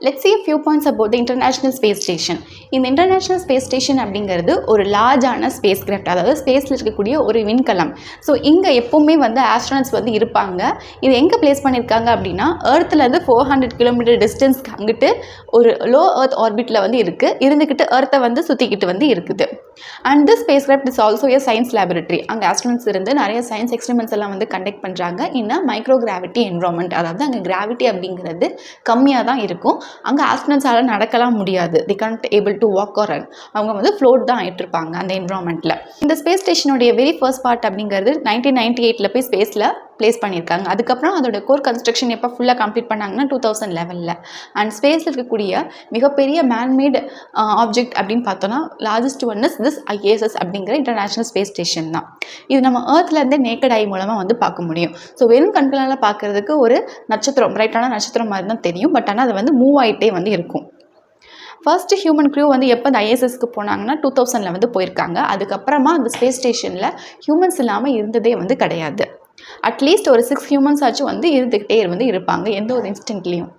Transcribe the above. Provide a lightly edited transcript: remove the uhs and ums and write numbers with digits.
Let's see a few points about the International Space Station. இந்த International Space Station அப்படிங்கிறது ஒரு லார்ஜான space craft, அதாவது ஸ்பேஸில் இருக்கக்கூடிய ஒரு விண்கலம். ஸோ இங்கே எப்போவுமே வந்து ஆஸ்ட்ரோனட்ஸ் வந்து இருப்பாங்க. இது எங்கே பிளேஸ் பண்ணியிருக்காங்க அப்படின்னா எர்த்துலேருந்து 400 கிலோமீட்டர் டிஸ்டன்ஸ்க்கு அங்கிட்டு ஒரு லோ எர்த் ஆர்பிட்டில் வந்து இருந்துக்கிட்டு எர்த்தை வந்து சுற்றிக்கிட்டு வந்து இருக்குது. And this space craft is also A science laboratory. அங்கே ஆஸ்ட்ரோனட்ஸ் இருந்து நிறைய சயின்ஸ் எக்ஸ்பெரிமெண்ட்ஸ் எல்லாம் வந்து கண்டக்ட் பண்ணுறாங்க இன் மைக்ரோ கிராவிட்டி என்வரான்மெண்ட். அதாவது அங்கே கிராவிட்டி அப்படிங்கிறது கம்மியாக தான் இருக்கும். அங்கே ஆஸ்ட்ரோனட்ஸால் நடக்கலாம் முடியாது. They can't able to walk or run. அவங்க வந்து ஃப்ளோட் தான் ஆகிட்டு இருப்பாங்க அந்த என்வரான்மெண்ட்டில். இந்த ஸ்பேஸ் ஸ்டேஷனுடைய வெரி ஃபர்ஸ்ட் பார்ட் அப்படிங்கிறது 1998 போய் ஸ்பேஸில் பிளேஸ் பண்ணியிருக்காங்க. அதுக்கப்புறம் அதோட கோர் கன்ஸ்ட்ரக்ஷன் எப்போ ஃபுல்லாக கம்ப்ளீட் பண்ணாங்கன்னா 2011. அண்ட் ஸ்பேஸில் இருக்கக்கூடிய மிகப்பெரிய மேன்மேட் ஆப்ஜெக்ட் அப்படின்னு பார்த்தோன்னா largest one is this ISS அப்படிங்கிற இன்டர்நேஷ்னல் ஸ்பேஸ் ஸ்டேஷன் தான். இது நம்ம ஏர்த்லேருந்தே நேக்கட் ஐ மூலமாக வந்து பார்க்க முடியும். ஸோ வெறும் கண்களால் பார்க்குறதுக்கு ஒரு நட்சத்திரம், பிரைட்டான நட்சத்திரம் மாதிரி தான் தெரியும். பட் ஆனால் அது வந்து மூவ் ஆகிட்டே வந்து இருக்கும். ஃபர்ஸ்ட் ஹியூமன் க்ரூ வந்து எப்போ அந்த ISSக்கு போனாங்கன்னா 2000 வந்து போயிருக்காங்க. அதுக்கப்புறமா அந்த ஸ்பேஸ் ஸ்டேஷனில் ஹியூமன்ஸ் இல்லாமல் இருந்ததே வந்து கிடையாது. அட்லீஸ்ட் ஒரு 6 ஹியூமன்ஸ் ஆச்சும் வந்து இருந்துக்கிட்டே வந்து இருப்பாங்க எந்த ஒரு இன்ஸ்டன்ட்லேயும்.